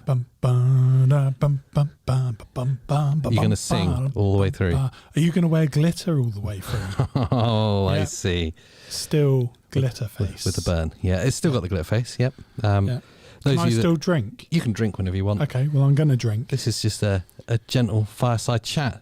live. You're going to sing all the way through. Are you going to wear glitter all the way through? Oh, I see. Still glitter face. With the burn. Yeah, it's still got the glitter face. Yep. Can I still drink? You can drink whenever you want. Okay, well, I'm going to drink. This is just a gentle fireside chat.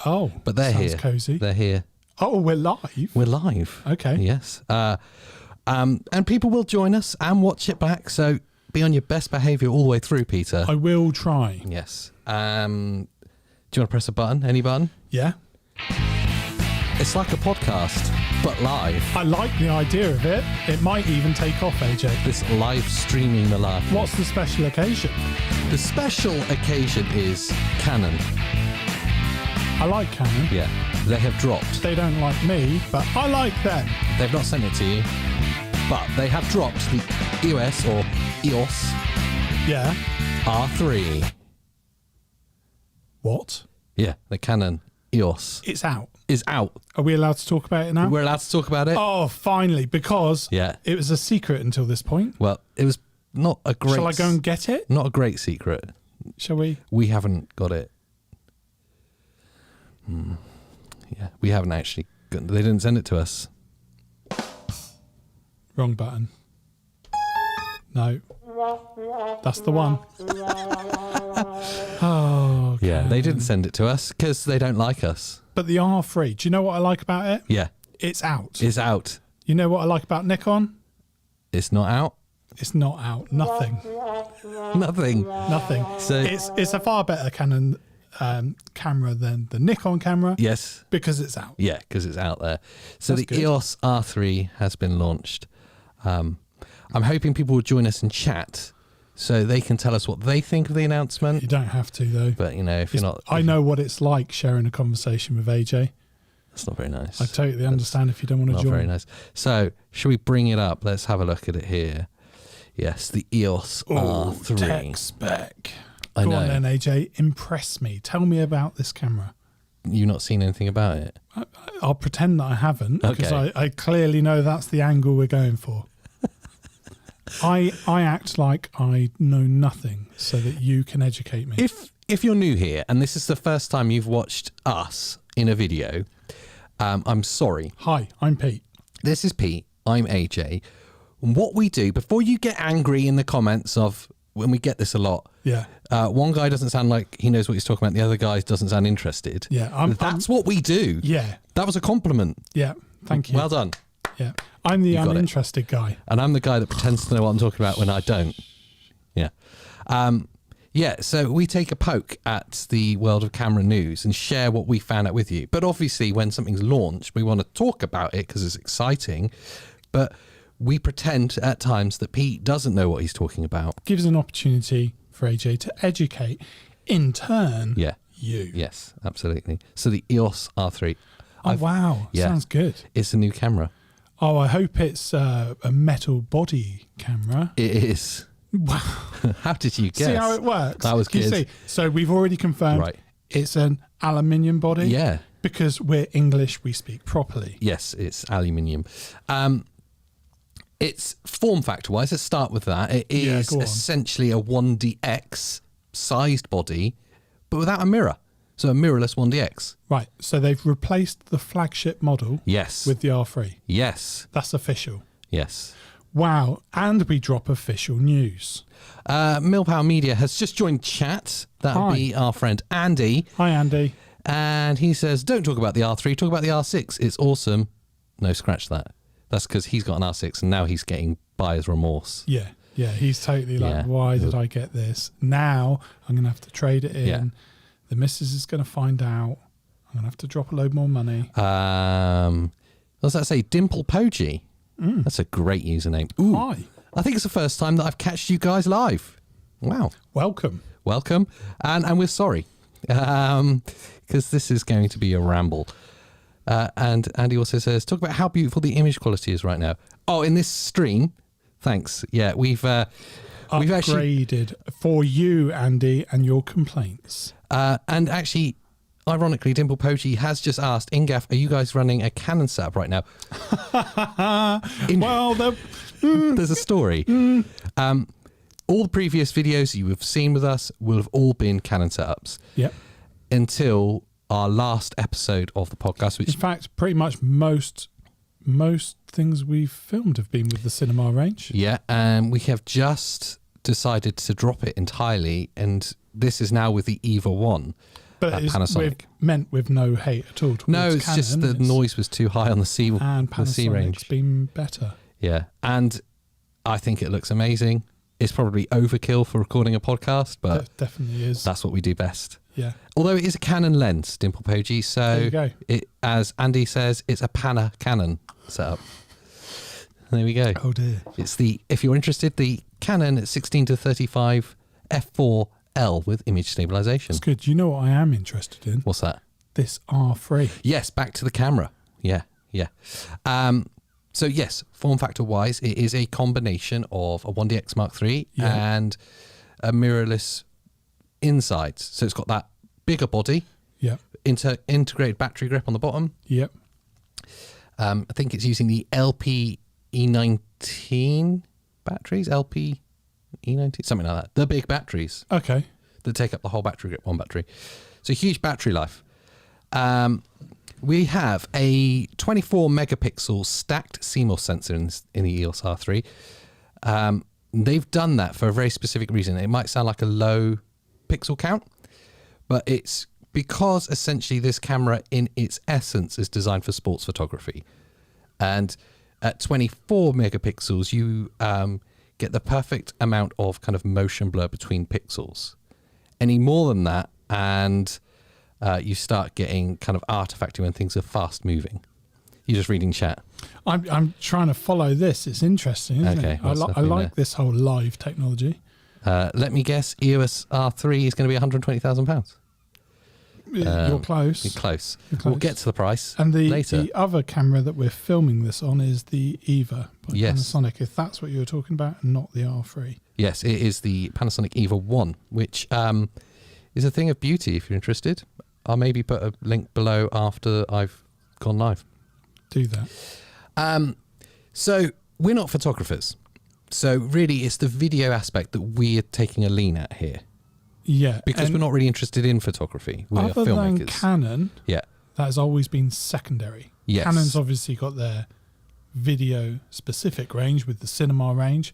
Oh, but they're sounds here. Cozy. They're here. Oh, we're live? We're live. Okay. Yes. And people will join us and watch it back, so be on your best behaviour all the way through, Peter. I will try. Yes. Do you want to press a button? Any button? Yeah. It's like a podcast, but live. I like the idea of it. It might even take off, AJ. This live streaming malarkey. What's the special occasion? The special occasion is Canon. I like Canon. Yeah. They have dropped. They don't like me, but I like them. They've not sent it to you, but they have dropped the EOS or EOS R3. What? Yeah, the Canon EOS. It's out. Is out. Are we allowed to talk about it now? We're allowed to talk about it. Oh, finally, because it was a secret until this point. Well, it was not a great... Shall I go and get it? Not a great secret. Shall we? We haven't got it. Yeah, we haven't actually. They didn't send it to us. Wrong button. No. That's the one. Oh, yeah, they didn't send it to us because they don't like us. But the R3, do you know what I like about it? Yeah. It's out. It's out. You know what I like about Nikon? It's not out. It's not out. Nothing. Nothing. Nothing. So it's a far better Canon camera than the Nikon camera. Yes. Because it's out. Yeah, because it's out there. So That's the good. EOS R3 has been launched. I'm hoping people will join us in chat so they can tell us what they think of the announcement. You don't have to, though. But, you know, if you're not... I know what it's like sharing a conversation with AJ. That's not very nice. I totally understand if you don't want to not join. Not very nice. So, should we bring it up? Let's have a look at it here. Yes, the EOS R3. Tech spec. I know. Go on then, AJ. Impress me. Tell me about this camera. You've not seen anything about it? I'll pretend that I haven't, because Okay. I clearly know that's the angle we're going for. I act like I know nothing so that you can educate me. If you're new here and this is the first time you've watched us in a video, I'm sorry. Hi, I'm Pete. This is Pete. I'm AJ. And what we do, before you get angry in the comments of, when we get this a lot, one guy doesn't sound like he knows what he's talking about, the other guy doesn't sound interested. Yeah, that's what we do. Yeah. That was a compliment. Yeah, thank you. Well done. Yeah, I'm the You got it. uninterested guy. And I'm the guy that pretends to know what I'm talking about when I don't. Yeah. So we take a poke at the world of camera news and share what we found out with you. But obviously when something's launched, we want to talk about it because it's exciting. But we pretend at times that Pete doesn't know what he's talking about. Gives an opportunity for AJ to educate, in turn, you. Yes, absolutely. So the EOS R3. Oh, wow. Sounds good. It's a new camera. Oh, I hope it's a metal body camera. It is. Wow. How did you guess? See how it works? That was Can good. you see? So we've already confirmed it's an aluminium body. Yeah. Because we're English, we speak properly. Yes, it's aluminium. It's form factor wise, let's start with that. It is essentially a 1DX sized body, but without a mirror. So a mirrorless 1DX. Right. So they've replaced the flagship model with the R3. Yes. That's official. Yes. Wow. And we drop official news. Millpower Media has just joined chat. That would be our friend Andy. Hi, Andy. And he says, don't talk about the R3, talk about the R6. It's awesome. No, scratch that. That's because he's got an R6 and now he's getting buyer's remorse. Yeah. Yeah. He's totally like, why did I get this? Now I'm going to have to trade it in. Yeah. The missus is going to find out. I'm going to have to drop a load more money. What's that say? Dimple Poji. That's a great username. Ooh, Hi. I think it's the first time that I've catched you guys live. Wow. Welcome. And we're sorry. Because this is going to be a ramble. And Andy also says, talk about how beautiful the image quality is right now. Oh, in this stream. Thanks. Yeah, we've upgraded for you, Andy, and your complaints. And actually, ironically, Dimple Poji has just asked, Ingaf, are you guys running a Canon setup right now? Well, there's a story. all the previous videos you have seen with us will have all been Canon setups. Yep. Until our last episode of the podcast, which in fact, pretty much most things we've filmed have been with the cinema range. Yeah, and we have just decided to drop it entirely, and this is now with the EVA 1 But it's Panasonic. meant with no hate at all. No, it's Canon. just the noise was too high on the C And the C range. Panasonic's been better. Yeah, and I think it looks amazing. It's probably overkill for recording a podcast, but It definitely is. that's what we do best. Yeah. Although it is a Canon lens, Dimple Poggi, so There you go. it, as Andy says, it's a Canon setup. There we go. Oh dear. It's the, if you're interested, the Canon 16-35 f4L with image stabilization. That's good. You know what I am interested in? What's that? This R3. Yes, back to the camera. Yeah. So yes, form factor wise, it is a combination of a 1DX Mark III and a mirrorless insides. So it's got that bigger body, integrated battery grip on the bottom. Yep. I think it's using the LP-E19 batteries, LP-E19, something like that. The big batteries Okay. that take up the whole battery grip, one battery. So huge battery life. We have a 24 megapixel stacked CMOS sensor in the EOS R3. They've done that for a very specific reason. It might sound like a low pixel count, but it's because essentially this camera in its essence is designed for sports photography. And at 24 megapixels, you get the perfect amount of kind of motion blur between pixels. Any more than that, and you start getting kind of artifacty when things are fast moving. You're just reading chat. I'm trying to follow this. It's interesting, isn't it? I like this whole live technology. Let me guess, EOS R3 is going to be £120,000. You're close. You're close. You're We'll close. get to the price And later. the other camera that we're filming this on is the EVA by Panasonic, if that's what you were talking about, and not the R3. Yes, it is the Panasonic EVA 1, which is a thing of beauty if you're interested. I'll maybe put a link below after I've gone live. Do that. So we're not photographers. So really it's the video aspect that we're taking a lean at here. Yeah. Because we're not really interested in photography. We're other filmmakers. than Canon, Yeah. that has always been secondary. Yes. Canon's obviously got their video specific range with the cinema range,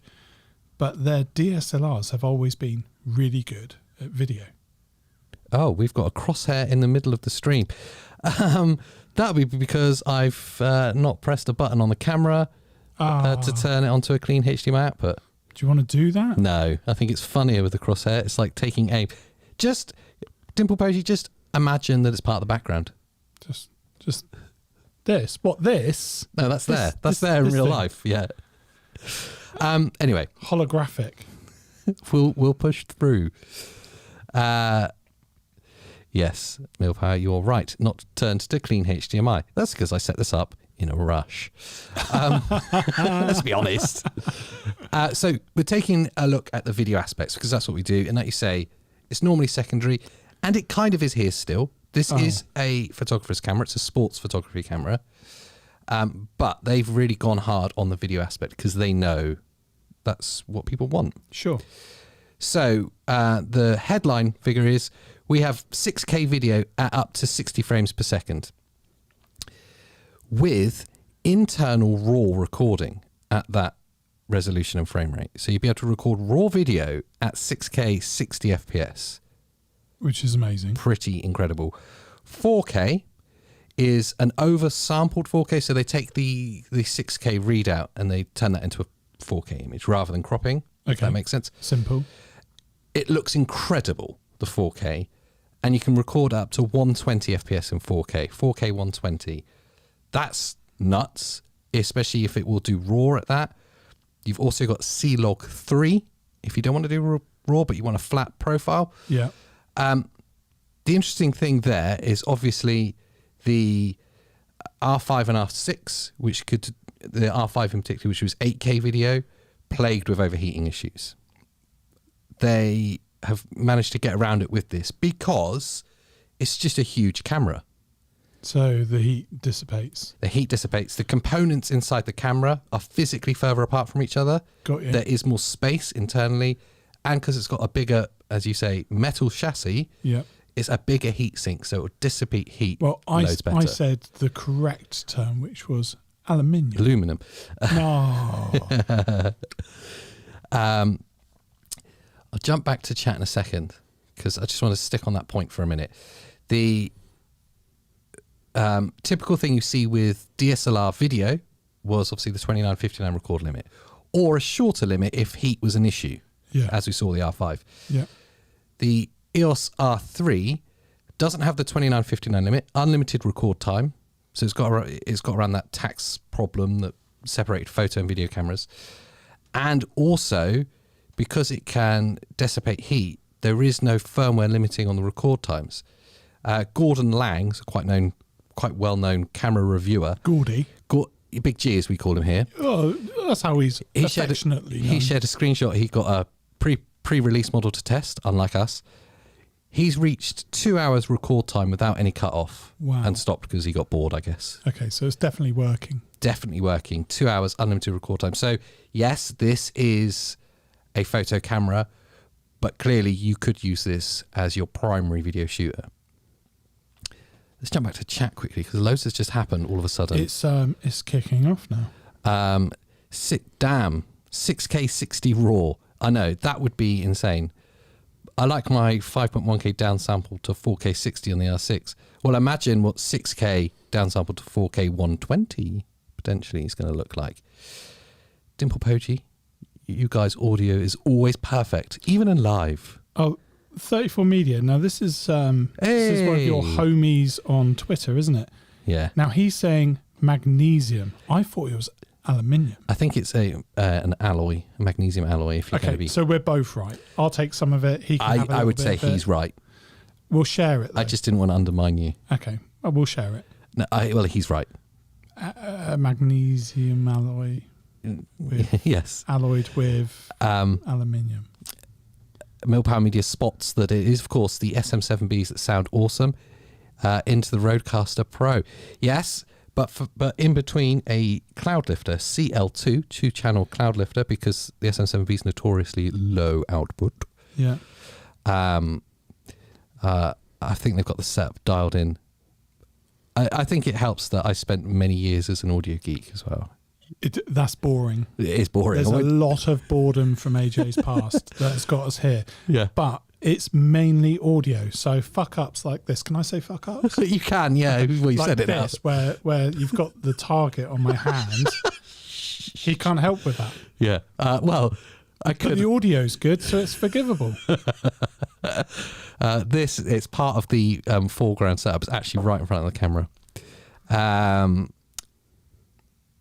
but their DSLRs have always been really good at video. Oh, we've got a crosshair in the middle of the stream. That would be because I've not pressed a button on the camera to turn it onto a clean HDMI output. Do you want to do that? No, I think it's funnier with the crosshair. It's like taking aim. Just, Dimple Poggi, just imagine that it's part of the background. Just this. What, this? No, that's there. That's there in real life. Yeah. Anyway, Holographic. we'll push through. Yes, Millpower, you're right. Not turned to clean HDMI. That's because I set this up in a rush. Let's be honest. So we're taking a look at the video aspects because that's what we do. And like you say, it's normally secondary, and it kind of is here still. This is a photographer's camera. It's a sports photography camera. But they've really gone hard on the video aspect because they know that's what people want. Sure. So the headline figure is we have 6K video at up to 60 frames per second with internal RAW recording at that resolution and frame rate. So you'll be able to record raw video at 6K 60 FPS. Which is amazing. Pretty incredible. 4K is an oversampled 4K. So they take the 6K readout and they turn that into a 4K image rather than cropping. If that makes sense. Simple. It looks incredible, the 4K. And you can record up to 120 FPS in 4K. 4K 120. That's nuts, especially if it will do RAW at that. You've also got C-Log 3 if you don't want to do RAW, but you want a flat profile. Yeah. The interesting thing there is obviously the R5 and R6, which could, the R5 in particular, which was 8K video, plagued with overheating issues. They have managed to get around it with this because it's just a huge camera. So the heat dissipates. The heat dissipates. The components inside the camera are physically further apart from each other. Got you. There is more space internally, and because it's got a bigger, as you say, metal chassis, Yeah. it's a bigger heat sink, so it will dissipate heat Well, loads better. I said the correct term, which was aluminium. Aluminum. No. I'll jump back to chat in a second because I just want to stick on that point for a minute. The typical thing you see with DSLR video was obviously the 29-59 record limit, or a shorter limit if heat was an issue, as we saw with the R5. Yeah. The EOS R3 doesn't have the 29-59 limit, unlimited record time, so it's got around that tax problem that separated photo and video cameras, and also because it can dissipate heat, there is no firmware limiting on the record times. Gordon Lang's quite well-known camera reviewer. Gordy. Big G, as we call him here. Oh, that's how he's affectionately known. He shared a screenshot. He got a pre-release model to test, unlike us. He's reached 2 hours record time without any cut off. Wow. And stopped because he got bored, I guess. Okay, so it's definitely working. Definitely working. 2 hours unlimited record time. So yes, this is a photo camera, but clearly you could use this as your primary video shooter. Let's jump back to chat quickly because loads has just happened all of a sudden. It's kicking off now. Damn, 6K 60 RAW. I know, that would be insane. I like my 5.1K downsample to 4K 60 on the R6. Well, imagine what 6K downsample to 4K 120 potentially is going to look like. Dimple Poji, you guys' audio is always perfect, even in live. Oh, 34 Media. Now, this is one of your homies on Twitter, isn't it? Yeah. Now, he's saying magnesium. I thought it was aluminium. I think it's an alloy, a magnesium alloy. If you're going to be, so we're both right. I'll take some of it. He can have a I would bit say of it. he's right. We'll share it, though. I just didn't want to undermine you. Okay, we'll share it. No, well, he's right. Magnesium alloy. Yes. Alloyed with aluminium. Millpower Media spots that it is, of course, the SM7Bs that sound awesome into the Rodecaster Pro. Yes, but in between a cloud lifter, CL2, two-channel cloud lifter, because the SM7B is notoriously low output. Yeah. I think they've got the setup dialed in. I think it helps that I spent many years as an audio geek as well. That's boring. It is boring. There's a lot of boredom from AJ's past that's got us here. Yeah. But it's mainly audio. So fuck ups like this. Can I say fuck ups? You can, yeah. Well, you like said it now. this, where you've got the target on my hand. He can't help with that. Yeah. Well, I could. But the audio's good, so it's forgivable. It's part of the foreground setup. It's actually right in front of the camera.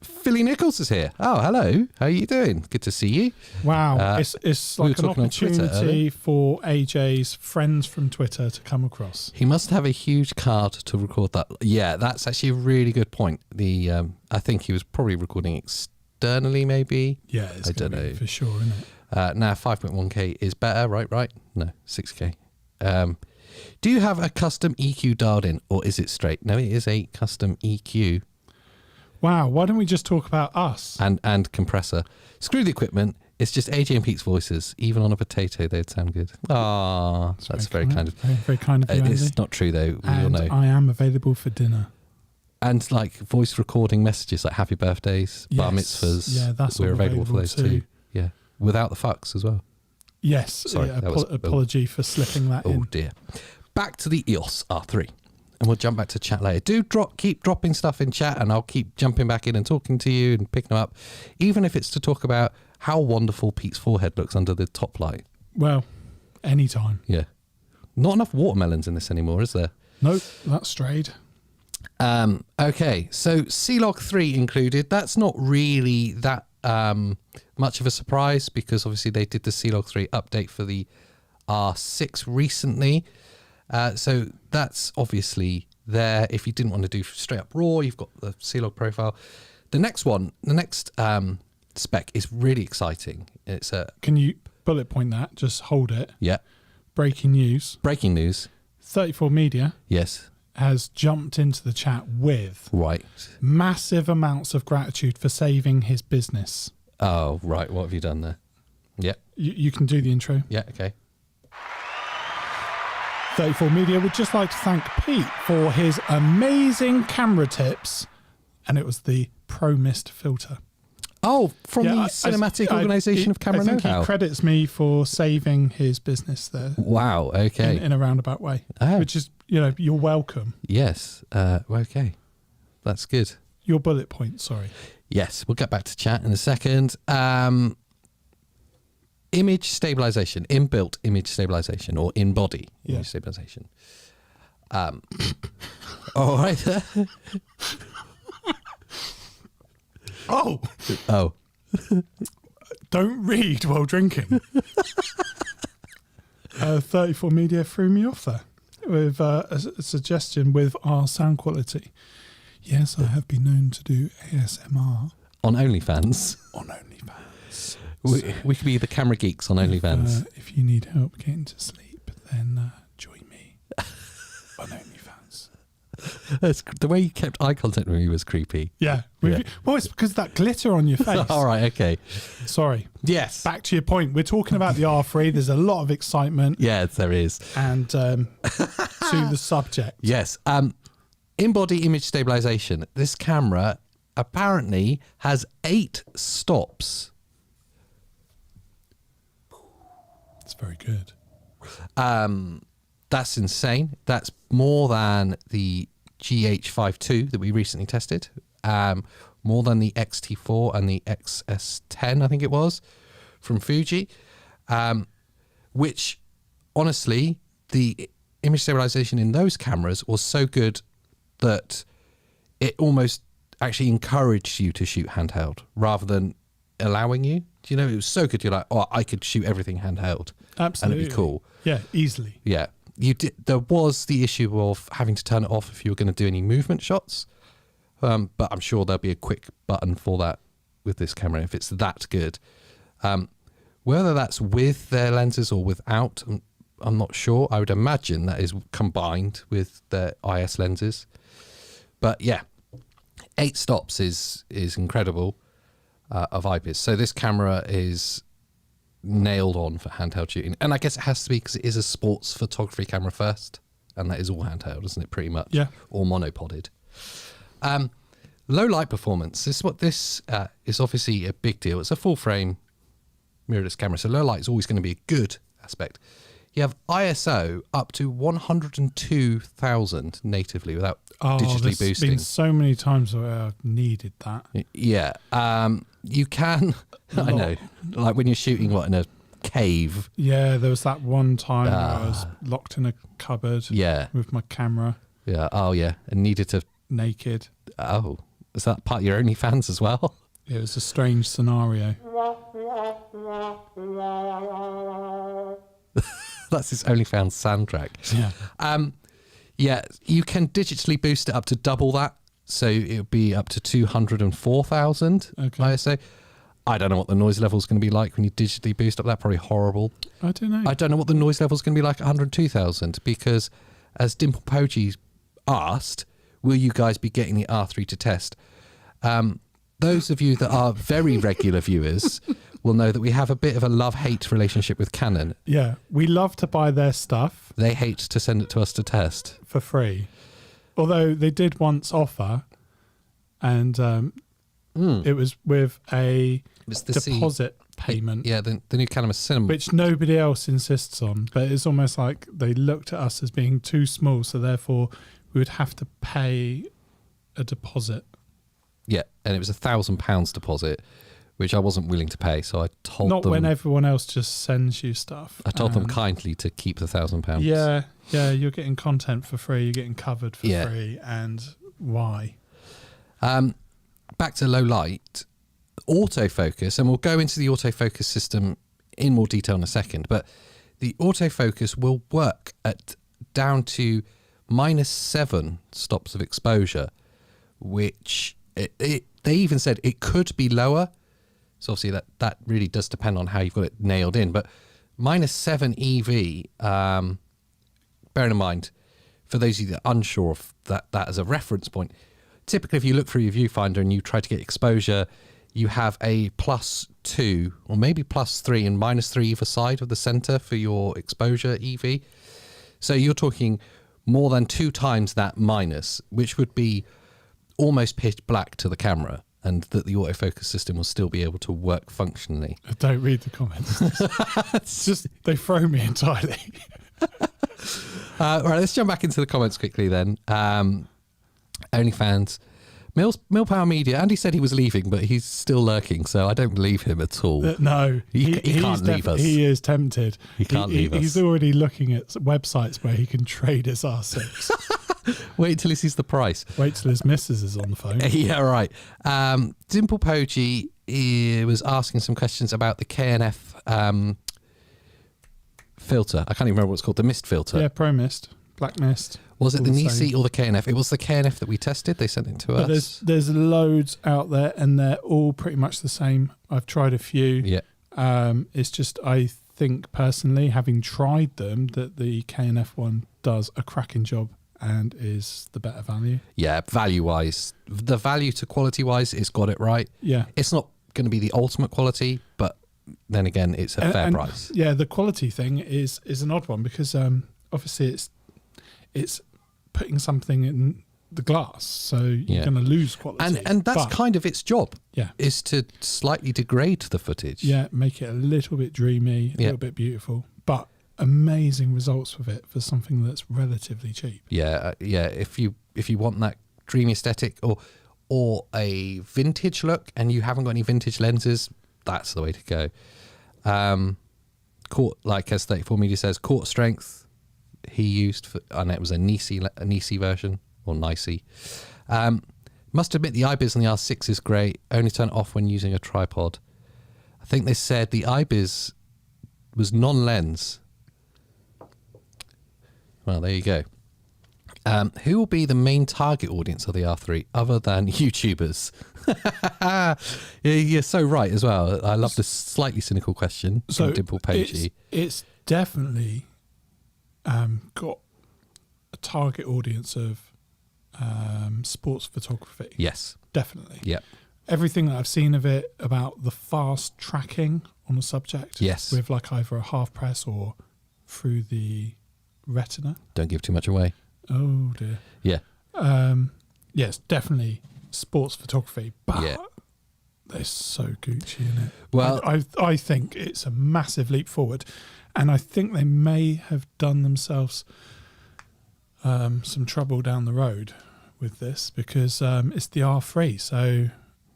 Philly Nichols is here. Oh, hello. How are you doing? Good to see you. Wow. It's we were like an talking on Twitter opportunity for AJ's friends from Twitter to come across. He must have a huge card to record that. Yeah, that's actually a really good point. I think he was probably recording externally, maybe. Yeah, it's I don't know for sure, isn't it? Now 5.1K is better, right? No, 6K. Do you have a custom EQ dialed in, or is it straight? No, it is a custom EQ. Wow, why don't we just talk about us? And compressor. Screw the equipment. It's just AJ and Pete's voices. Even on a potato, they'd sound good. Ah, that's very kind of very kind of you, Andy. It's not true, though. We all know. I am available for dinner. And like voice recording messages like happy birthdays, bar mitzvahs. Yeah, that's we're available for those too. Yeah, without the fucks as well. Yes. Sorry, apology for slipping that in. Oh dear. Back to the EOS R3. And we'll jump back to chat later. Keep dropping stuff in chat, and I'll keep jumping back in and talking to you and picking them up, even if it's to talk about how wonderful Pete's forehead looks under the top light. Well, anytime. Yeah. Not enough watermelons in this anymore, is there? Nope, that's strayed. Okay, so C-Log 3 included. That's not really that much of a surprise because obviously they did the C-Log 3 update for the R6 recently. So that's obviously there. If you didn't want to do straight up RAW, you've got the C-Log profile. The next spec is really exciting. It's Can you bullet point that? Just hold it. Yeah. Breaking news. 34 Media. Yes. Has jumped into the chat with massive amounts of gratitude for saving his business. Oh, right. What have you done there? Yeah. You can do the intro. Yeah. Okay. 34 Media would just like to thank Pete for his amazing camera tips, and it was the Pro Mist filter. Oh, from the Cinematic Organisation of Camera I think Know-How. he credits me for saving his business there. Wow. Okay. In a roundabout way, which is, you're welcome. Yes. Okay. That's good. Your bullet point. Sorry. Yes, we'll get back to chat in a second. Image stabilization, inbuilt image stabilization, or in-body image stabilization. All right. Oh. Don't read while drinking. 34 Media threw me off there with a suggestion with our sound quality. Yes, I have been known to do ASMR. On OnlyFans. On OnlyFans. We could be the camera geeks on OnlyFans. If you need help getting to sleep, then join me on OnlyFans. The way you kept eye contact with me was creepy. Yeah. Well, it's because of that glitter on your face. All right, okay. Sorry. Yes. Back to your point. We're talking about the R3. There's a lot of excitement. Yes, there is. And to the subject. Yes. In-body image stabilization. This camera apparently has 8 stops. It's very good. That's insane. That's more than the GH52 that we recently tested. More than the XT4 and the XS10, I think it was, from Fuji. Which, honestly, the image stabilization in those cameras was so good that it almost actually encouraged you to shoot handheld rather than allowing you. Do you know, it was so good. You're like, oh, I could shoot everything handheld. Absolutely. And it'd be cool. Yeah, easily. Yeah. There was the issue of having to turn it off if you were going to do any movement shots. But I'm sure there'll be a quick button for that with this camera if it's that good. Whether that's with their lenses or without, I'm not sure. I would imagine that is combined with their IS lenses. But yeah, 8 stops is incredible of Ibis. So this camera is nailed on for handheld shooting. And I guess it has to be because it is a sports photography camera first. And that is all handheld, isn't it, pretty much? Yeah. Or monopoded. Low light performance. This is obviously a big deal. It's a full frame mirrorless camera. So low light is always going to be a good aspect. You have ISO up to 102,000 natively without digitally boosting. There's been so many times where I've needed that. Yeah. You can, I know, like when you're shooting, in a cave. Yeah, there was that one time where I was locked in a cupboard with my camera. Yeah. Oh, yeah. And needed to. Naked. Oh, is that part of your OnlyFans as well? It was a strange scenario. That's his OnlyFans soundtrack. Yeah. Yeah, you can digitally boost it up to double that. So it'll be up to 204,000 ISO. I don't know what the noise level is going to be like when you digitally boost up that. Probably horrible. I don't know. I don't know what the noise level is going to be like at 102,000 because, as Dimple Poji asked, will you guys be getting the R3 to test? Those of you that are very regular viewers will know that we have a bit of a love-hate relationship with Canon. Yeah, we love to buy their stuff. They hate to send it to us to test. For free. Although they did once offer, and it was with a deposit payment. Yeah, the new Canon Cinema. Which nobody else insists on. But it's almost like they looked at us as being too small, so therefore we would have to pay a deposit. Yeah, and it was £1,000 deposit, which I wasn't willing to pay. So I told them. Not when everyone else just sends you stuff. I told them kindly to keep the £1,000. Yeah, you're getting content for free. You're getting covered for free. And why? Back to low light, autofocus, and we'll go into the autofocus system in more detail in a second. But the autofocus will work at down to -7 stops of exposure, which they even said it could be lower. So obviously that really does depend on how you've got it nailed in. But -7 EV, bearing in mind, for those of you that are unsure of that as a reference point, typically if you look through your viewfinder and you try to get exposure you have a +2 or maybe +3 and -3 either side of the center for your exposure EV. So you're talking more than 2 times that minus, which would be almost pitch black to the camera, and that the autofocus system will still be able to work functionally. I don't read the comments. It's just, they throw me entirely. Right, let's jump back into the comments quickly then. OnlyFans. Millpower Media. Andy said he was leaving, but he's still lurking, so I don't believe him at all. No, he can't leave us. He is tempted. He can't leave us. He's already looking at websites where he can trade his R6. Wait till he sees the price. Wait till his missus is on the phone. Yeah, right. Dimple Poji was asking some questions about the KNF filter. I can't even remember what it's called. The mist filter. Yeah, Pro Mist, Black Mist. Was it all the the Nisi same. or the KNF? It was the KNF that we tested. They sent it to But us. there's loads out there, and they're all pretty much the same. I've tried a few. Yeah. It's just, I think personally, having tried them, that the KNF one does a cracking job and is the better value. Yeah, value-wise. The value to quality-wise, it's got it right. Yeah. It's not going to be the ultimate quality, but then again, it's a fair price. Yeah, the quality thing is an odd one because obviously it's putting something in the glass, so you're going to lose quality. And that's kind of its job. Yeah, is to slightly degrade the footage. Yeah, make it a little bit dreamy, a little bit beautiful, but amazing results with it for something that's relatively cheap. Yeah, yeah. If you want that dreamy aesthetic or a vintage look, and you haven't got any vintage lenses, that's the way to go. Like as 34 Media says, quarter strength. He used for, and it was a Nisi version or Nisi. Must admit the Ibis and the R6 is great. Only turn it off when using a tripod. I think they said the Ibis was non-lens. Well, there you go. Who will be the main target audience of the R3 other than YouTubers? You're so right as well. I love this slightly cynical question from Dimple Pagey. It's definitely got a target audience of sports photography. Yes. Definitely. Yep. Everything that I've seen of it about the fast tracking on the subject. Yes. With like either a half press or through the retina. Don't give too much away. Oh dear. Yeah. Yes, definitely sports photography, but yeah. they're so Gucci in it. Well, I think it's a massive leap forward, and I think they may have done themselves some trouble down the road with this because it's the R3, so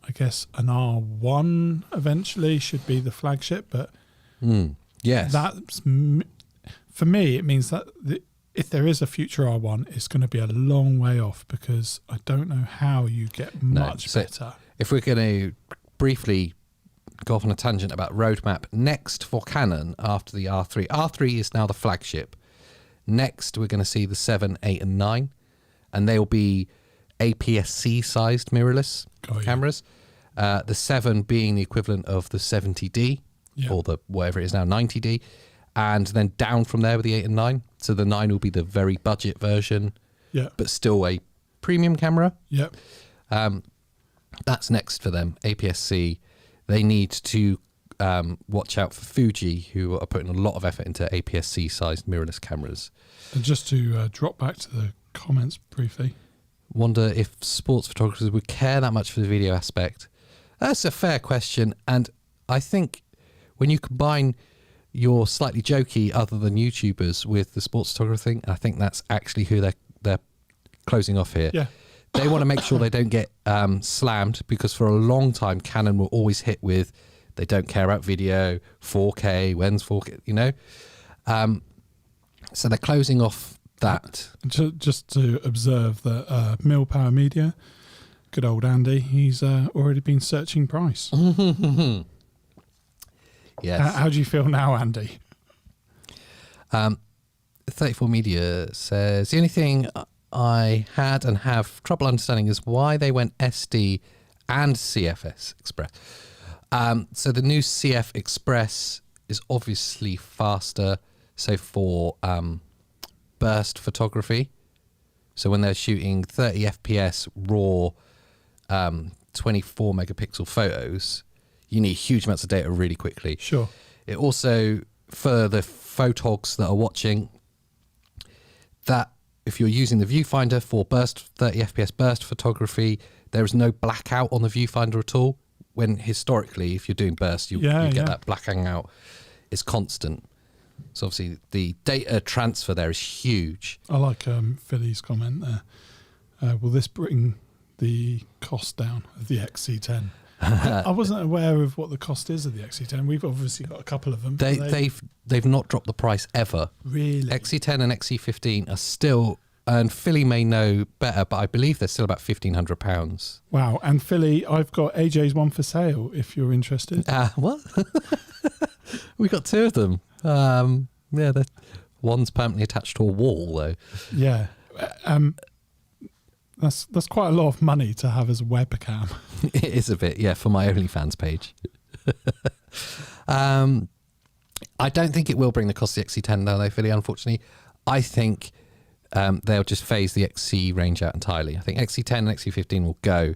I guess an R1 eventually should be the flagship, but yes, that's for me. It means that if there is a future R1, it's going to be a long way off because I don't know how you get much better. If we're going to briefly go off on a tangent about roadmap, next for Canon after the R3. R3 is now the flagship. Next, we're going to see the 7, 8, and 9, and they'll be APS-C sized mirrorless cameras. The 7 being the equivalent of the 70D or the whatever it is now, 90D. And then down from there with the 8 and 9. So the 9 will be the very budget version, but still a premium camera. Yep. That's next for them, APS-C. They need to watch out for Fuji, who are putting a lot of effort into APS-C sized mirrorless cameras. And just to drop back to the comments briefly. Wonder if sports photographers would care that much for the video aspect. That's a fair question. And I think when you combine your slightly jokey other than YouTubers with the sports photographer thing, I think that's actually who they're closing off here. Yeah. They want to make sure they don't get slammed because for a long time Canon were always hit with they don't care about video, 4K, when's 4K, you know? So they're closing off that. Just to observe that Millpower Media, good old Andy, he's already been searching price. Yes. How do you feel now, Andy? 34 Media says, the only thing I had and have trouble understanding is why they went SD and CFS Express. So the new CF Express is obviously faster. So for burst photography. So when they're shooting 30 FPS raw 24 megapixel photos, you need huge amounts of data really quickly. Sure. It also, for the photogs that are watching, that if you're using the viewfinder for 30 FPS burst photography, there is no blackout on the viewfinder at all. When historically, if you're doing burst, you get that blacking out. It's constant. So obviously the data transfer there is huge. I like Philly's comment there. Will this bring the cost down of the XC10? I wasn't aware of what the cost is of the XC10. We've obviously got a couple of them. They've not dropped the price ever. Really? XC10 and XC15 are still, and Philly may know better, but I believe they're still about £1,500. Wow. And Philly, I've got AJ's one for sale if you're interested. What? We got two of them. One's permanently attached to a wall, though. Yeah. That's quite a lot of money to have as a webcam. It is a bit, yeah, for my OnlyFans page. I don't think it will bring the cost of the XC10 down, though, Philly, unfortunately. I think they'll just phase the XC range out entirely. I think XC10 and XC15 will go.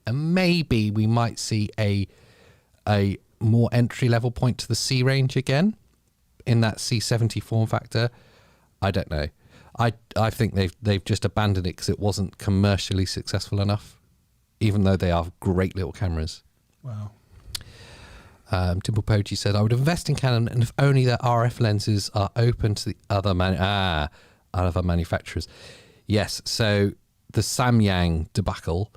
And maybe we might see a more entry-level point to the C range again in that C70 form factor. I don't know. I think they've just abandoned it because it wasn't commercially successful enough, even though they are great little cameras. Wow. Dimple Poji said, I would invest in Canon, and if only their RF lenses are open to the other manufacturers. Yes, so the Samyang debacle,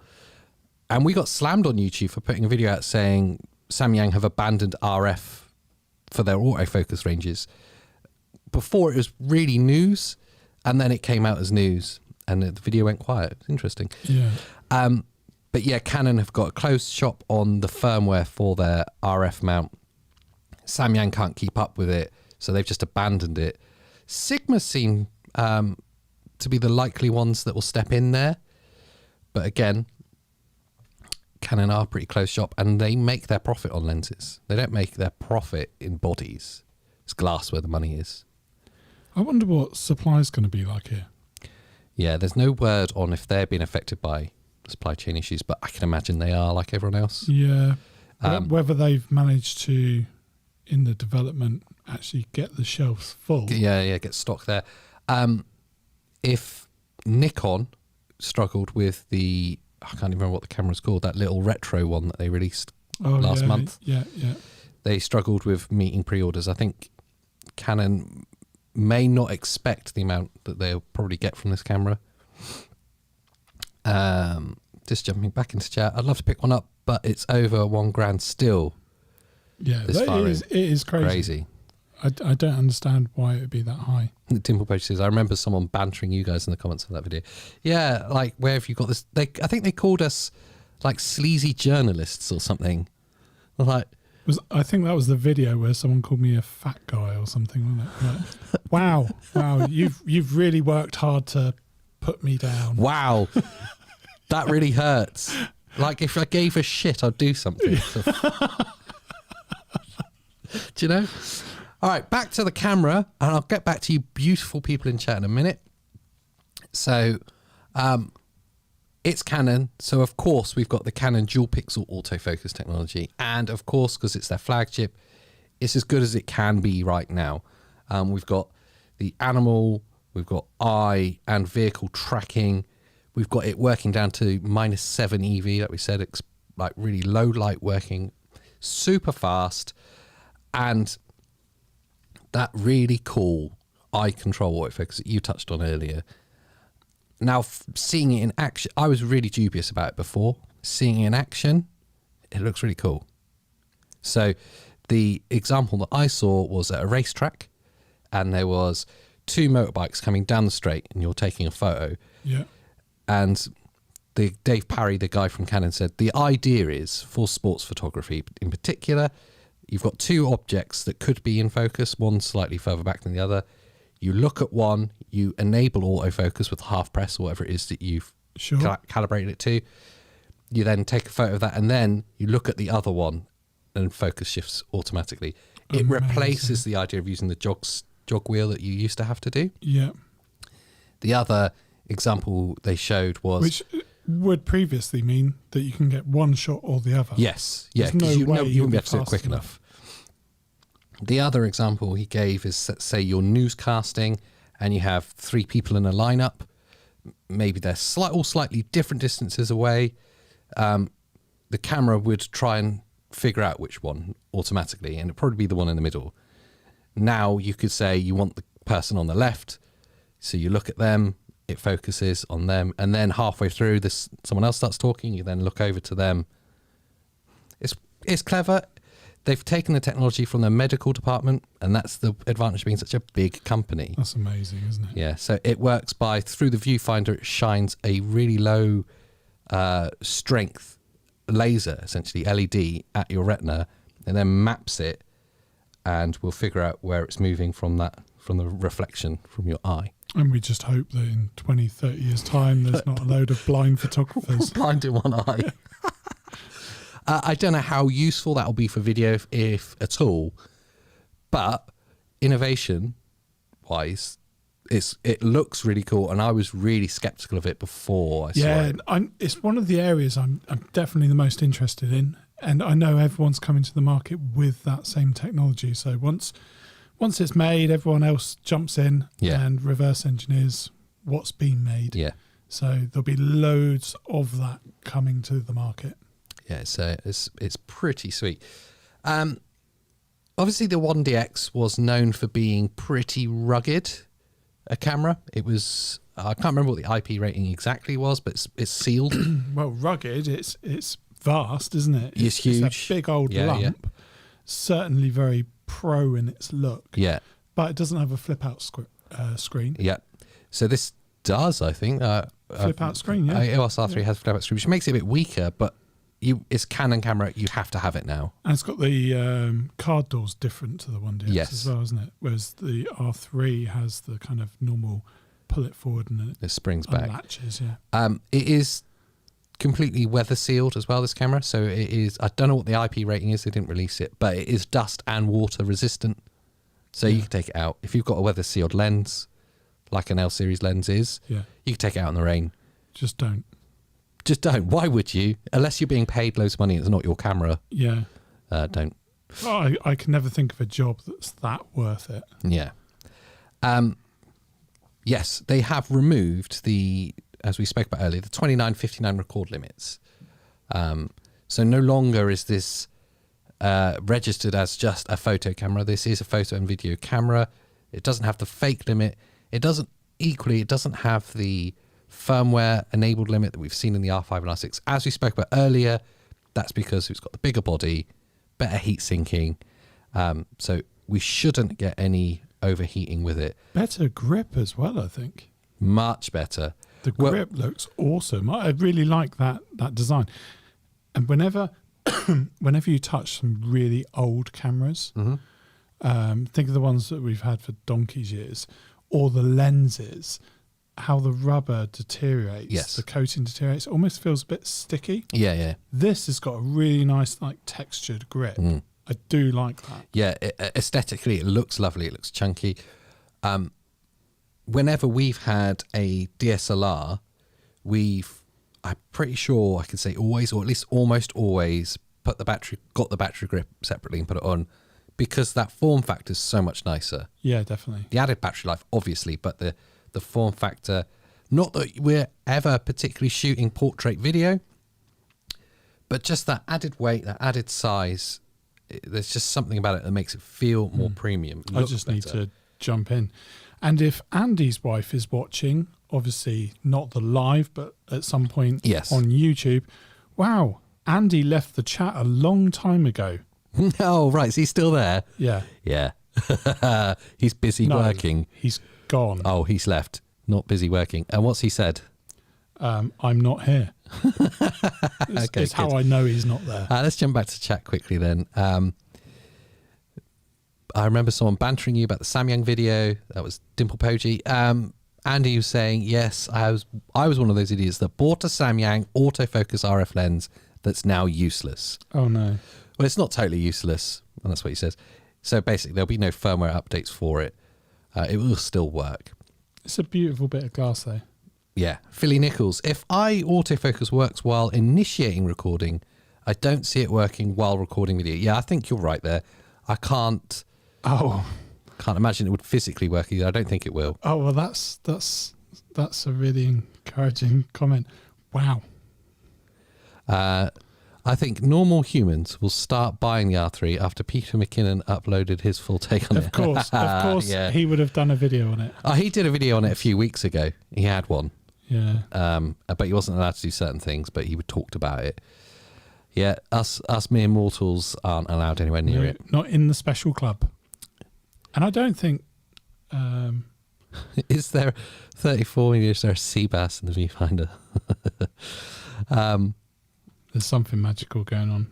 and we got slammed on YouTube for putting a video out saying Samyang have abandoned RF for their autofocus ranges. Before it was really news, and then it came out as news, and the video went quiet. It's interesting. Yeah. But yeah, Canon have got a closed shop on the firmware for their RF mount. Samyang can't keep up with it, so they've just abandoned it. Sigma seem to be the likely ones that will step in there. But again, Canon are a pretty close shop, and they make their profit on lenses. They don't make their profit in bodies. It's glass where the money is. I wonder what supply is going to be like here. Yeah, there's no word on if they're being affected by supply chain issues, but I can imagine they are, like everyone else. Yeah. Whether they've managed to, in the development, actually get the shelves full. Yeah, get stock there. If Nikon struggled with the, I can't even remember what the camera's called, that little retro one that they released last month. Yeah. They struggled with meeting pre-orders. I think Canon may not expect the amount that they'll probably get from this camera. Just jumping back into chat, I'd love to pick one up, but it's over $1,000 still. Yeah, it is crazy. I don't understand why it would be that high. Dimple Page says, I remember someone bantering you guys in the comments of that video. Yeah, like, where have you got this? I think they called us like sleazy journalists or something. Like, I think that was the video where someone called me a fat guy or something, wasn't it? Like, wow, you've really worked hard to put me down. Wow, that really hurts. Like, if I gave a shit, I'd do something. Do you know? All right, back to the camera, and I'll get back to you beautiful people in chat in a minute. So, it's Canon, so of course we've got the Canon dual pixel autofocus technology, and of course, because it's their flagship, it's as good as it can be right now. We've got the animal, we've got eye and vehicle tracking, we've got it working down to -7 EV, like we said. It's like really low light working, super fast, and that really cool eye control autofocus that you touched on earlier. Now, seeing it in action, I was really dubious about it before. Seeing it in action, it looks really cool. So the example that I saw was at a racetrack, and there was 2 motorbikes coming down the straight, and you're taking a photo. Yeah. And Dave Parry, the guy from Canon, said the idea is for sports photography in particular, you've got 2 objects that could be in focus, one slightly further back than the other. You look at one, you enable autofocus with half press or whatever it is that you've calibrated it to. You then take a photo of that, and then you look at the other one, and focus shifts automatically. It replaces the idea of using the jog wheel that you used to have to do. Yeah. The other example they showed was... would previously mean that you can get one shot or the other. Yes, yeah, There's because no way you wouldn't be able to do it fast quick enough. The other example he gave is, say, you're newscasting and you have 3 people in a lineup. Maybe they're all slightly different distances away. The camera would try and figure out which one automatically, and it'd probably be the one in the middle. Now you could say you want the person on the left, so you look at them, it focuses on them, and then halfway through, someone else starts talking. You then look over to them. It's clever. They've taken the technology from their medical department, and that's the advantage of being such a big company. That's amazing, isn't it? Yeah, so it works through the viewfinder, it shines a really low strength laser, essentially LED, at your retina, and then maps it, and will figure out where it's moving from the reflection from your eye. And we just hope that in 20, 30 years' time, there's not a load of blind photographers. Blind in one eye. I don't know how useful that will be for video, if at all, but innovation-wise, it looks really cool, and I was really skeptical of it before I saw it. It's one of the areas I'm definitely the most interested in, and I know everyone's coming to the market with that same technology. So once it's made, everyone else jumps in and reverse engineers what's been made. Yeah. So there'll be loads of that coming to the market. Yeah, so it's pretty sweet. Obviously, the 1DX was known for being pretty rugged, a camera. It was, I can't remember what the IP rating exactly was, but it's sealed. Well, rugged, it's vast, isn't it? It's huge. It's a big old lump. Yeah. Certainly very pro in its look. Yeah. But it doesn't have a flip-out screen. Yeah. So this does, I think. Flip-out screen, yeah. EOS R3 has flip-out screen, which makes it a bit weaker, but it's Canon camera, you have to have it now. And it's got the card doors different to the 1DX as well, isn't it? Whereas the R3 has the kind of normal pull it forward and it springs back. Latches, yeah. It is completely weather sealed as well, this camera. So it is, I don't know what the IP rating is, they didn't release it, but it is dust and water resistant. So you can take it out. If you've got a weather sealed lens, like an L series lens is, you can take it out in the rain. Just don't. Just don't. Why would you? Unless you're being paid loads of money and it's not your camera. Yeah. Don't. Oh, I can never think of a job that's that worth it. Yeah. Yes, they have removed as we spoke about earlier, the 29:59 record limits. So no longer is this registered as just a photo camera. This is a photo and video camera. It doesn't have the fake limit. It doesn't have the firmware enabled limit that we've seen in the R5 and R6. As we spoke about earlier, that's because it's got the bigger body, better heat sinking. So we shouldn't get any overheating with it. Better grip as well, I think. Much better. The grip looks awesome. I really like that design. And whenever you touch some really old cameras, think of the ones that we've had for donkey's years, or the lenses, how the rubber deteriorates, the coating deteriorates, it almost feels a bit sticky. Yeah. This has got a really nice, like, textured grip. I do like that. Yeah, aesthetically, it looks lovely. It looks chunky. Whenever we've had a DSLR, I'm pretty sure I can say always, or at least almost always, got the battery grip separately and put it on, because that form factor is so much nicer. Yeah, definitely. The added battery life, obviously, but the form factor, not that we're ever particularly shooting portrait video, but just that added weight, that added size, there's just something about it that makes it feel more premium. I just need to jump in. And if Andy's wife is watching, obviously not the live, but at some point on YouTube, wow, Andy left the chat a long time ago. Oh, right. Is he still there? Yeah. Yeah. He's busy working. He's gone. Oh, he's left. Not busy working. And what's he said? I'm not here. It's how I know he's not there. Let's jump back to chat quickly then. I remember someone bantering you about the Samyang video. That was Dimple Poggi. Andy was saying, yes, I was one of those idiots that bought a Samyang autofocus RF lens that's now useless. Oh, no. Well, it's not totally useless, and that's what he says. So basically, there'll be no firmware updates for it. It will still work. It's a beautiful bit of glass, though. Yeah. Philly Nichols. If autofocus works while initiating recording, I don't see it working while recording video. Yeah, I think you're right there. I can't imagine it would physically work either. I don't think it will. Oh, well, that's a really encouraging comment. Wow. I think normal humans will start buying the R3 after Peter McKinnon uploaded his full take on it. Of course, Yeah. he would have done a video on it. He did a video on it a few weeks ago. He had one. Yeah. But he wasn't allowed to do certain things, but he talked about it. Yeah, us mere mortals aren't allowed anywhere near it. Not in the special club. And I don't think... Is there 34? Maybe is there a sea bass in the viewfinder? There's something magical going on.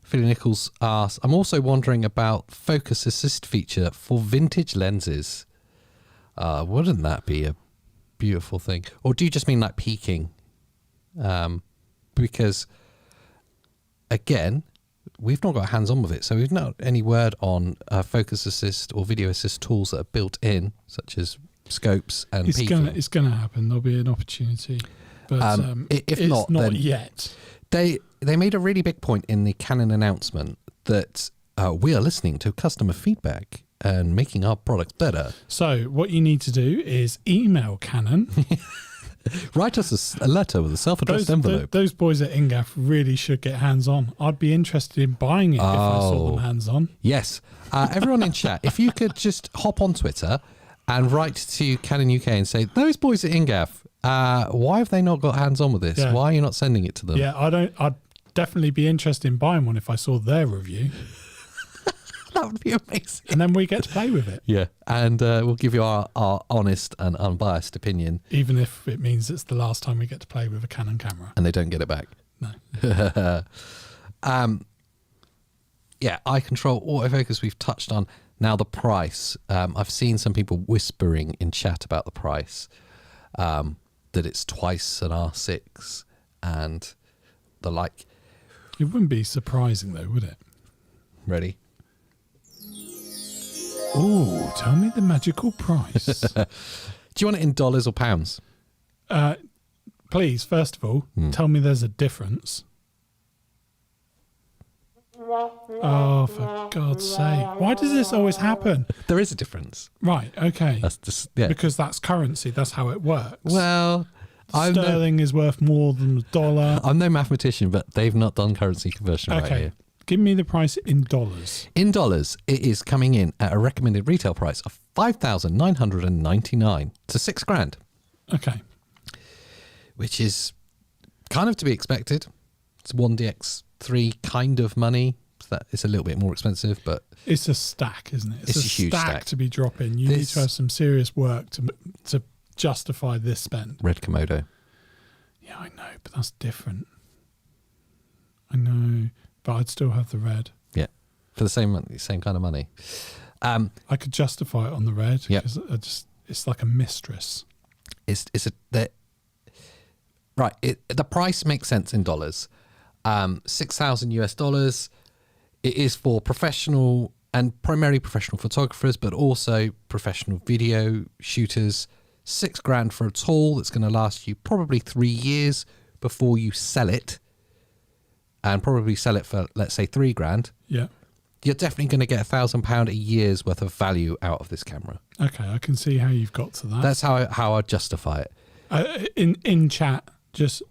Philly Nichols asks, I'm also wondering about focus assist feature for vintage lenses. Wouldn't that be a beautiful thing? Or do you just mean like peaking? Because, again, we've not got hands-on with it, so we've not any word on focus assist or video assist tools that are built in, such as scopes and peaking. It's going to happen. There'll be an opportunity. But if it's not, not then yet. They made a really big point in the Canon announcement that we are listening to customer feedback and making our products better. So what you need to do is email Canon. Write us a letter with a self-addressed envelope. Those boys at Ingaf really should get hands-on. I'd be interested in buying it if I saw them hands-on. Yes. Everyone in chat, if you could just hop on Twitter and write to Canon UK and say, those boys at Ingaf, why have they not got hands-on with this? Yeah. Why are you not sending it to them? Yeah, I'd definitely be interested in buying one if I saw their review. That would be amazing. And then we get to play with it. Yeah, and we'll give you our honest and unbiased opinion. Even if it means it's the last time we get to play with a Canon camera. And they don't get it back. No. Yeah, eye control, autofocus we've touched on. Now the price. I've seen some people whispering in chat about the price. That it's twice an R6 and the like. It wouldn't be surprising though, would it? Ready? Ooh, tell me the magical price. Do you want it in dollars or pounds? Please, first of all, tell me there's a difference. Oh, for God's sake. Why does this always happen? There is a difference. Right, okay. That's just, yeah. Because that's currency. That's how it works. Well, Sterling is worth more than the dollar. I'm no mathematician, but they've not done currency conversion right Okay. here. Give me the price in dollars. In dollars, it is coming in at a recommended retail price of $5,999 to $6,000. Okay. Which is kind of to be expected. It's 1DX3 kind of money. So that it's a little bit more expensive, but It's a stack, isn't it? It's a huge stack. to be dropping. You need to have some serious work to justify this spend. Red Komodo. Yeah, I know, but that's different. I know, but I'd still have the red. Yeah, for the same kind of money. I could justify it on the red Yep. because it's like a mistress. The price makes sense in dollars. $6,000 US. It is for professional and primarily professional photographers, but also professional video shooters. $6,000 for a tool that's going to last you probably 3 years before you sell it, and probably sell it for, let's say, $3,000. Yeah. You're definitely going to get £1,000 a year's worth of value out of this camera. Okay, I can see how you've got to that. That's how I justify it. In chat, just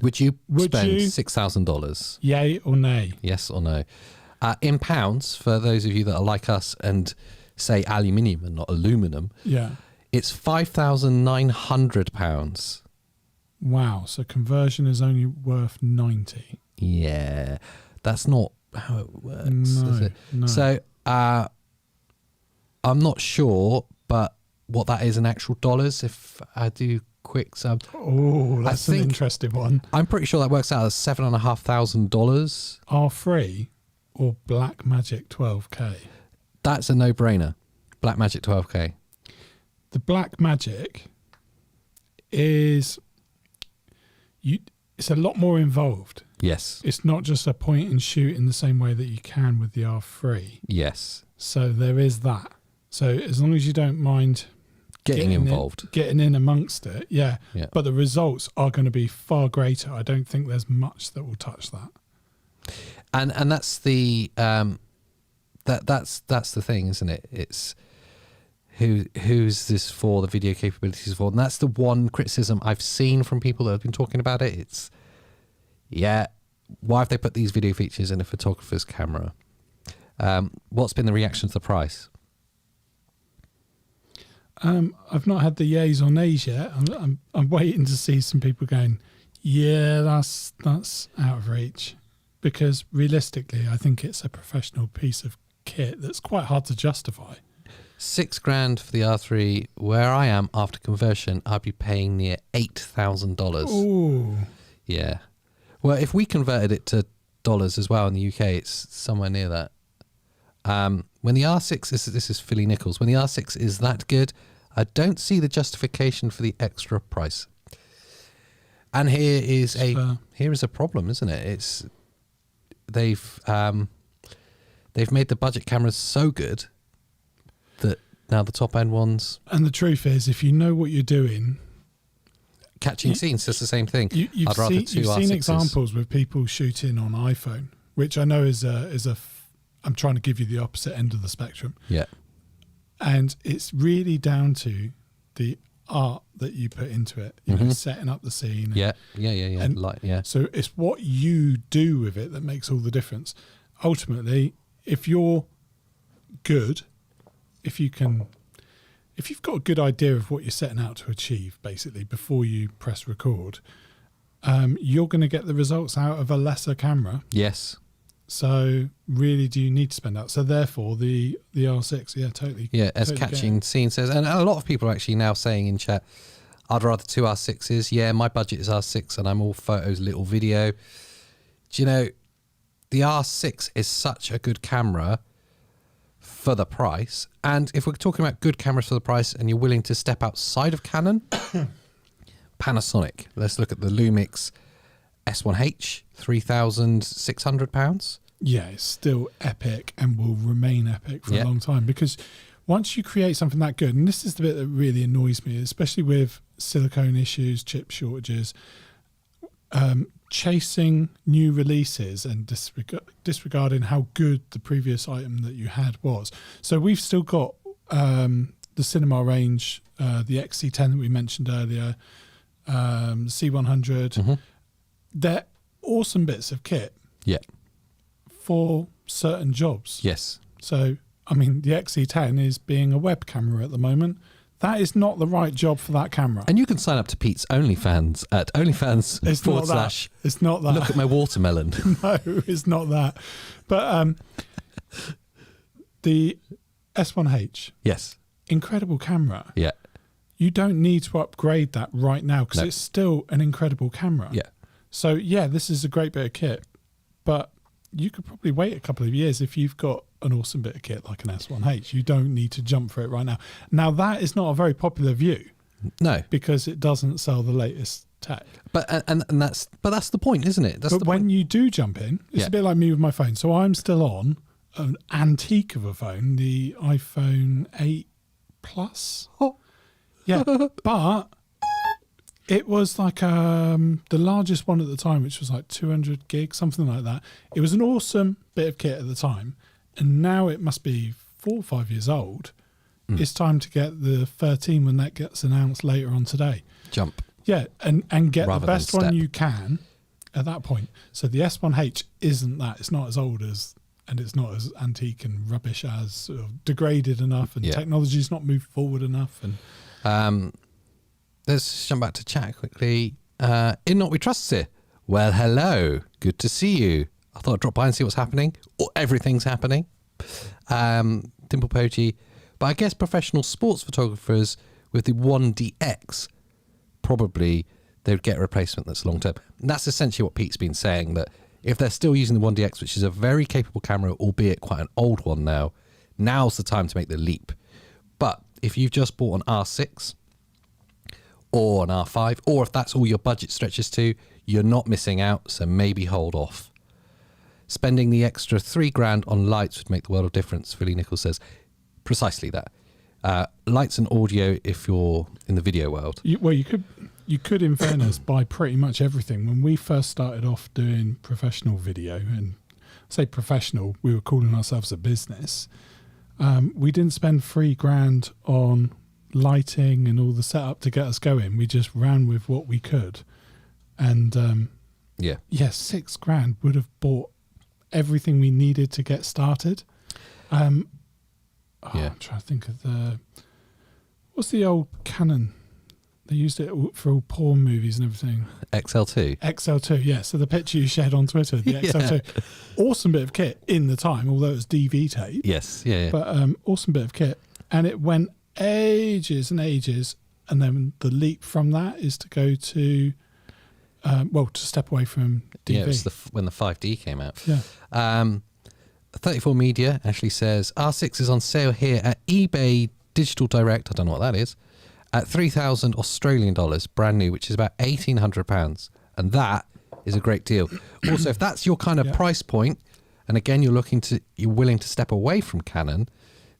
Would you spend you? $6,000? yay or nay? Yes or no? In pounds, for those of you that are like us and say aluminium and not aluminum, Yeah. it's £5,900. Wow. So conversion is only worth 90. Yeah, that's not how it works, is it? No. So I'm not sure, but what that is in actual dollars, if I do quick sum. Oh, that's an interesting one. I'm pretty sure that works out as $7,500. R3 or Blackmagic 12K? That's a no-brainer. Blackmagic 12K. The Blackmagic is it's a lot more involved. Yes. It's not just a point and shoot in the same way that you can with the R3. Yes. So there is that. So as long as you don't mind getting involved. Getting in amongst it, yeah. Yeah. But the results are going to be far greater. I don't think there's much that will touch that. And that's the that's the thing, isn't it? It's who's this for, the video capabilities for? And that's the one criticism I've seen from people that have been talking about it. It's, why have they put these video features in a photographer's camera? What's been the reaction to the price? I've not had the yays or nays yet. I'm waiting to see some people going, yeah, that's out of reach. Because realistically, I think it's a professional piece of kit that's quite hard to justify. $6,000 for the R3. Where I am after conversion, I'd be paying near $8,000. Ooh. Yeah. Well, if we converted it to dollars as well in the UK, it's somewhere near that. When the R6 is, this is Philly Nichols, when the R6 is that good, I don't see the justification for the extra price. And here is a problem, isn't it? It's they've made the budget cameras so good that now the top end ones. And the truth is, if you know what you're doing, catching scenes does the same thing. You've seen examples with people shooting on iPhone, which I know is a. I'm trying to give you the opposite end of the spectrum. Yeah. And it's really down to the art that you put into it, you know, setting up the scene. Yeah. And so it's what you do with it that makes all the difference. Ultimately, if you're good, if you've got a good idea of what you're setting out to achieve, basically, before you press record, you're going to get the results out of a lesser camera. Yes. So really, do you need to spend out? So therefore, the R6, yeah, totally. Yeah, as totally catching scene says, and a lot of people are actually now saying in chat, I'd rather two R6s. Yeah, my budget is R6 and I'm all photos, little video. Do you know, the R6 is such a good camera for the price. And if we're talking about good cameras for the price and you're willing to step outside of Canon, Panasonic, let's look at the Lumix S1H, £3,600. Yeah, it's still epic and will remain epic for a long time, because once you create something that good, and this is the bit that really annoys me, especially with silicone issues, chip shortages, chasing new releases and disregarding how good the previous item that you had was. So we've still got the cinema range, the XC10 that we mentioned earlier, C100. They're awesome bits of kit. Yeah. For certain jobs. Yes. So, I mean, the XC10 is being a web camera at the moment. That is not the right job for that camera. And you can sign up to Pete's OnlyFans at OnlyFans It's not that. It's not that. Look at my watermelon. No, it's not that. But the S1H. Yes. Incredible camera. Yeah. You don't need to upgrade that right now because it's still an incredible camera. Yeah. So, yeah, this is a great bit of kit. But you could probably wait a couple of years if you've got an awesome bit of kit like an S1H. You don't need to jump for it right now. Now, that is not a very popular view. No. Because it doesn't sell the latest tech. But that's the point, isn't it? But when you do jump in, it's a bit like me with my phone. So I'm still on an antique of a phone, the iPhone 8 Plus. Oh. Yeah, but it was like the largest one at the time, which was like 200 gig, something like that. It was an awesome bit of kit at the time. And now it must be 4 or 5 years old. It's time to get the 13 when that gets announced later on today. Jump. Yeah, and get Rather the best than one step. you can at that point. So the S1H isn't that. It's not as old as, and it's not as antique and rubbish as, sort of degraded enough, and technology's not moved forward enough. And let's jump back to chat quickly. In Not We Trust here. Well, hello. Good to see you. I thought I'd drop by and see what's happening. Or everything's happening. Dimple Poji. But I guess professional sports photographers with the 1DX, probably they would get a replacement that's long term. And that's essentially what Pete's been saying, that if they're still using the 1DX, which is a very capable camera, albeit quite an old one now, now's the time to make the leap. But if you've just bought an R6 or an R5, or if that's all your budget stretches to, you're not missing out, so maybe hold off. Spending the extra $3,000 on lights would make the world of difference, Philly Nichols says. Precisely that. Lights and audio if you're in the video world. You could, in fairness, buy pretty much everything. When we first started off doing professional video, and say professional, we were calling ourselves a business. We didn't spend $3,000 on lighting and all the setup to get us going. We just ran with what we could, and $6,000 would have bought everything we needed to get started. I'm trying to think of what's the old Canon? They used it for all porn movies and everything. XL2. XL2, yeah. So the picture you shared on Twitter, the XL2, awesome bit of kit in the time, although it was DV tape. Yes, yeah. But awesome bit of kit, and it went ages and ages, and then the leap from that is to go to, to step away from DV. Yeah, it was when the 5D came out. Yeah. 34 Media actually says R6 is on sale here at eBay Digital Direct. I don't know what that is. At 3,000 Australian dollars, brand new, which is about £1,800, and that is a great deal. Also, if that's your kind of price point, and again you're willing to step away from Canon,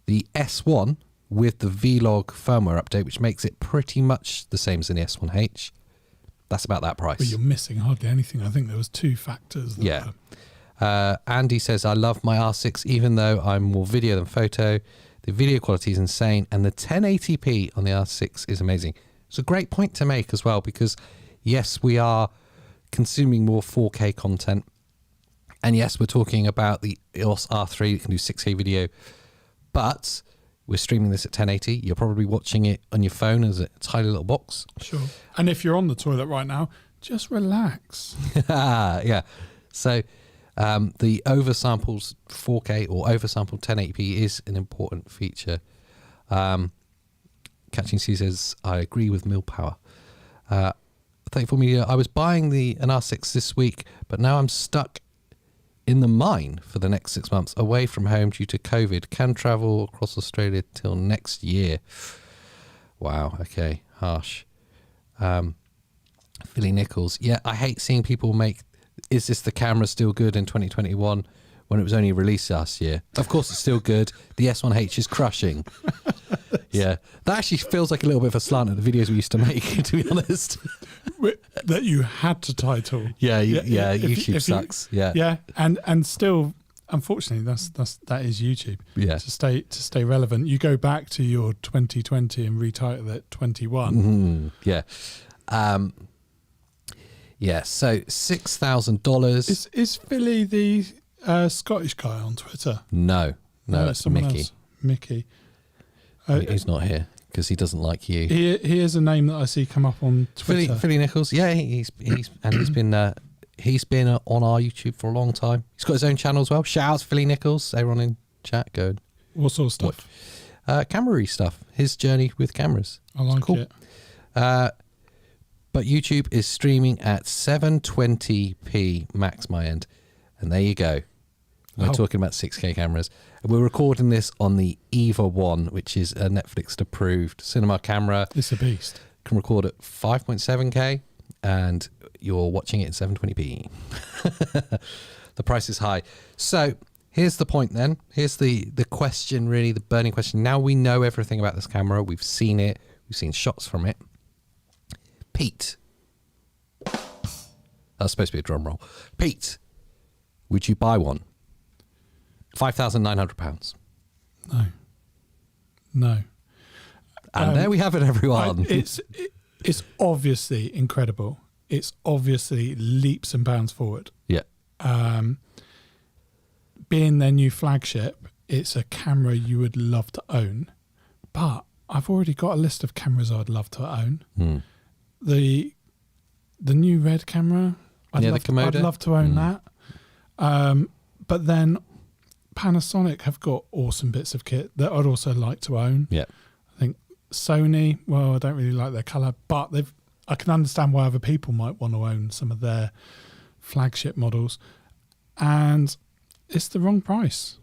the S1 with the Vlog firmware update, which makes it pretty much the same as in the S1H, that's about that price. But you're missing hardly anything. I think there was two factors. Andy says, I love my R6 even though I'm more video than photo. The video quality is insane, and the 1080p on the R6 is amazing. It's a great point to make as well, because yes, we are consuming more 4K content, and yes, we're talking about the EOS R3 that can do 6K video, but we're streaming this at 1080. You're probably watching it on your phone as a tiny little box. Sure. And if you're on the toilet right now, just relax. Yeah. So the oversamples 4K or oversampled 1080p is an important feature. Catching C says, I agree with Mill Power. 34 Media, I was buying an R6 this week, but now I'm stuck in the mine for the next 6 months away from home due to COVID. Can travel across Australia till next year. Wow, okay, harsh. Philly Nichols, yeah, I hate seeing people make, is this the camera still good in 2021 when it was only released last year? Of course it's still good. The S1H is crushing. Yeah, that actually feels like a little bit of a slant at the videos we used to make, to be honest. That you had to title. Yeah, YouTube sucks. Yeah, and still, unfortunately, that is YouTube. Yeah, to stay relevant, you go back to your 2020 and retitle it 21. Mm-hmm. Yeah. Yeah, so $6,000. Is Philly the Scottish guy on Twitter? No, it's Mickey. Else. Mickey. He's not here because he doesn't like you. He is a name that I see come up on Twitter. Philly Nichols. Yeah, he's been on our YouTube for a long time. He's got his own channel as well. Shout out to Philly Nichols. Everyone in chat, go. What sort of stuff? Camera-y stuff. His journey with cameras. I like it. But YouTube is streaming at 720p max my end. And there you go. We're talking about 6K cameras. We're recording this on the Eva 1, which is a Netflix-approved cinema camera. It's a beast. Can record at 5.7K, and you're watching it in 720p. The price is high. So here's the point then. Here's the question, really, the burning question. Now we know everything about this camera. We've seen it. We've seen shots from it. Pete. That's supposed to be a drum roll. Pete, would you buy one? £5,900. No. And there we have it, everyone. It's obviously incredible. It's obviously leaps and bounds forward. Yeah. Being their new flagship, it's a camera you would love to own. But I've already got a list of cameras I'd love to own. The new red camera, I'd love to own that. But then Panasonic have got awesome bits of kit that I'd also like to own. Yeah. I think Sony, well, I don't really like their colour, but I can understand why other people might want to own some of their flagship models. And it's the wrong price.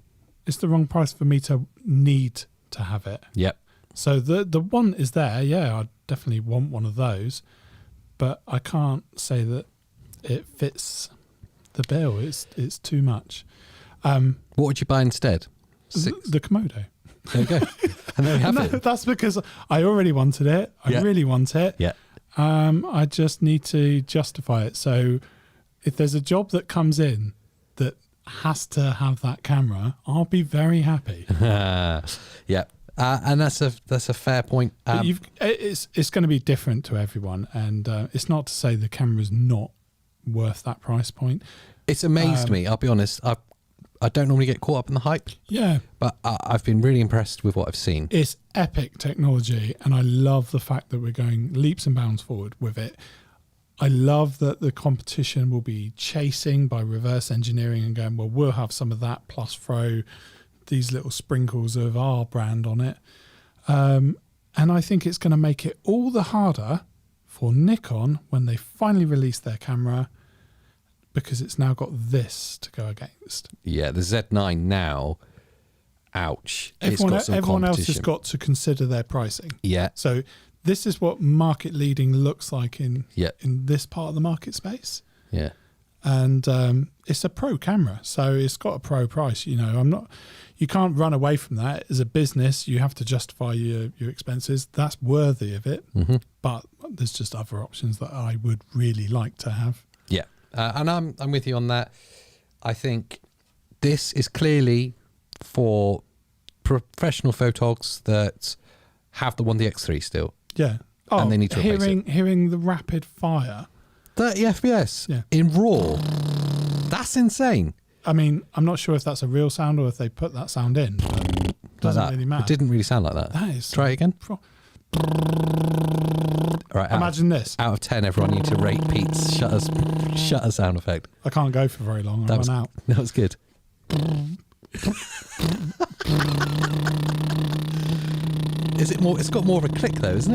It's the wrong price for me to need to have it. Yep. So the one is there. Yeah, I definitely want one of those, but I can't say that it fits the bill. It's too much. What would you buy instead? The Komodo. There you go. And there we have No, it. that's because I already wanted it. I Yeah. really want it. Yeah. I just need to justify it. So if there's a job that comes in that has to have that camera, I'll be very happy. Yeah. And that's a fair point. But it's going to be different to everyone, and it's not to say the camera's not worth that price point. It's amazed me. I'll be honest. I don't normally get caught up in the hype. Yeah. But I've been really impressed with what I've seen. It's epic technology, and I love the fact that we're going leaps and bounds forward with it. I love that the competition will be chasing by reverse engineering and going, well, we'll have some of that plus throw these little sprinkles of our brand on it. And I think it's going to make it all the harder for Nikon when they finally release their camera, because it's now got this to go against. Yeah, the Z9 now, ouch. Everyone it's got some else has competition. got to consider their pricing. Yeah, So this is what market leading looks like in yeah, this part of the market space. yeah. And it's a pro camera, so it's got a pro price. You know, you can't run away from that. As a business, you have to justify your expenses. That's worthy of it. Mm-hmm. But there's just other options that I would really like to have. Yeah, and I'm with you on that. I think this is clearly for professional photogs that have the 1DX3 still. Yeah. Oh, And they need to replace hearing the rapid fire. 30 FPS Yeah. in RAW. That's insane. I mean, I'm not sure if that's a real sound or if they put that sound in. But it doesn't Like that. really matter. It didn't really sound like that. That is Try it again. All right. Imagine this. Out of 10, everyone need to rate Pete's shutter sound effect. I can't go for very long. I run out. That was good. Is it more? It's got more of a click though, isn't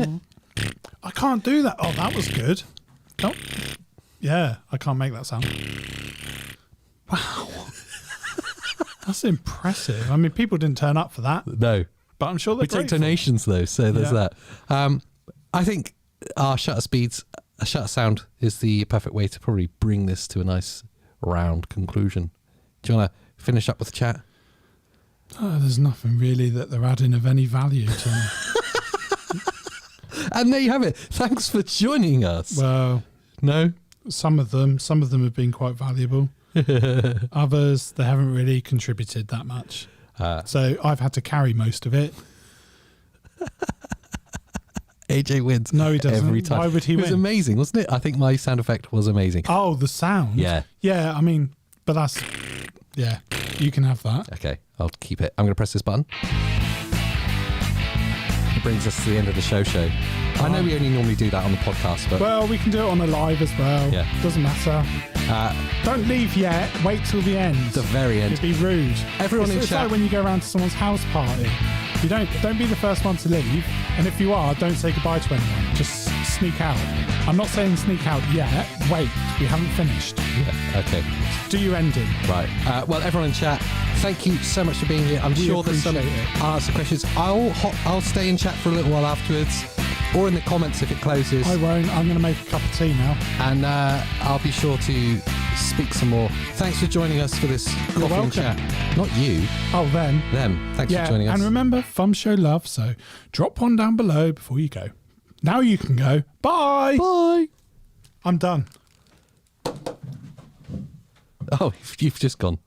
it? I can't do that. Oh, that was good. Oh, yeah, I can't make that sound. Wow. That's impressive. I mean, people didn't turn up for that, No. but I'm sure they're We take grateful. donations though, so there's Yeah. that. I think our shutter speeds, a shutter sound is the perfect way to probably bring this to a nice round conclusion. Do you want to finish up with the chat? Oh, there's nothing really that they're adding of any value to me. And there you have it. Thanks for joining us. Well, No? some of them have been quite valuable. Others, they haven't really contributed that much. So I've had to carry most of it. AJ wins. No, he doesn't. Every time. Why would he It was win? amazing, wasn't it? I think my sound effect was amazing. Oh, the sound. Yeah. Yeah, I mean, but that's, yeah, you can have that. Okay, I'll keep it. I'm going to press this button. It brings us to the end of the show. I know we only normally do that on the podcast, but Well, we can do it on a live as well. Yeah. Doesn't matter. Don't leave yet. Wait till the end. the very end. It'd be rude. Everyone in it's chat. like when you go around to someone's house party. You don't be the first one to leave, and if you are, don't say goodbye to anyone. Just sneak out. I'm not saying sneak out yet. Wait, we haven't finished. Yeah, okay. Do your ending. Right. Well, everyone in chat, thank you so much for being here. I'm We sure there's some appreciate it. answer questions. I'll stay in chat for a little while afterwards, or in the comments if it closes. I won't. I'm going to make a cup of tea now. And I'll be sure to speak some more. Thanks for joining us for this coffee and welcome. chat. Not you, Oh, then. them. Thanks Yeah, for joining us. and remember, thumbs show love, so drop one down below before you go. Now you can go. Bye. Bye. I'm done. Oh, you've just gone.